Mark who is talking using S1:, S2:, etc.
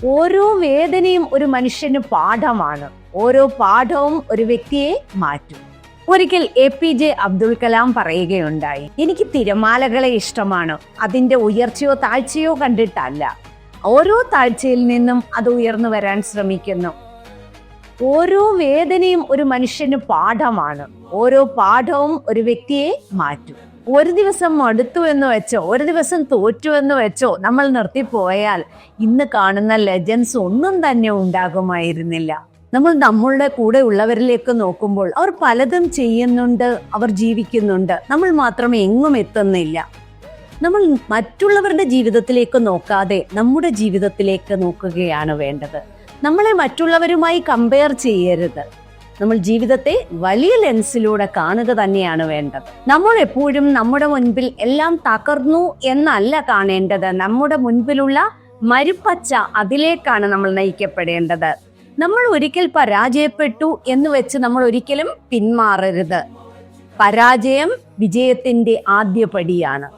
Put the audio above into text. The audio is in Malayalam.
S1: ഓരോ വേദനയും ഒരു മനുഷ്യന് പാഠമാണ്. ഓരോ പാഠവും ഒരു വ്യക്തിയെ മാറ്റും. ഒരിക്കൽ APJ അബ്ദുൽ കലാം പറയുകയുണ്ടായി, എനിക്ക് തിരമാലകളെ ഇഷ്ടമാണ്, അതിൻ്റെ ഉയർച്ചയോ താഴ്ചയോ കണ്ടിട്ടല്ല, ഓരോ താഴ്ചയിൽ നിന്നും അത് ഉയർന്നു വരാൻ ശ്രമിക്കുന്നു. ഓരോ വേദനയും ഒരു മനുഷ്യന് പാഠമാണ്. ഓരോ പാഠവും ഒരു വ്യക്തിയെ മാറ്റും. ഒരു ദിവസം മടുത്തു എന്ന് വെച്ചോ, ഒരു ദിവസം തോറ്റു എന്ന് വെച്ചോ നമ്മൾ നിർത്തിപ്പോയാൽ ഇന്ന് കാണുന്ന ലെജൻസ് ഒന്നും തന്നെ ഉണ്ടാകുമായിരുന്നില്ല. നമ്മൾ നമ്മളുടെ കൂടെ ഉള്ളവരിലേക്ക് നോക്കുമ്പോൾ അവർ പലതും ചെയ്യുന്നുണ്ട്, അവർ ജീവിക്കുന്നുണ്ട്, നമ്മൾ മാത്രം എങ്ങും എത്തുന്നില്ല. നമ്മൾ മറ്റുള്ളവരുടെ ജീവിതത്തിലേക്ക് നോക്കാതെ നമ്മുടെ ജീവിതത്തിലേക്ക് നോക്കുകയാണ് വേണ്ടത്. നമ്മളെ മറ്റുള്ളവരുമായി കമ്പയർ ചെയ്യരുത്. നമ്മൾ ജീവിതത്തെ വലിയ ലെൻസിലൂടെ കാണുക തന്നെയാണ് വേണ്ടത്. നമ്മൾ എപ്പോഴും നമ്മുടെ മുൻപിൽ എല്ലാം തകർന്നു എന്നല്ല കാണേണ്ടത്. നമ്മുടെ മുൻപിലുള്ള മരുപ്പച്ച, അതിലേക്കാണ് നമ്മൾ നയിക്കപ്പെടേണ്ടത്. നമ്മൾ ഒരിക്കൽ പരാജയപ്പെട്ടു എന്ന് വെച്ച് നമ്മൾ ഒരിക്കലും പിന്മാറരുത്. പരാജയം വിജയത്തിന്റെ ആദ്യ പടിയാണ്.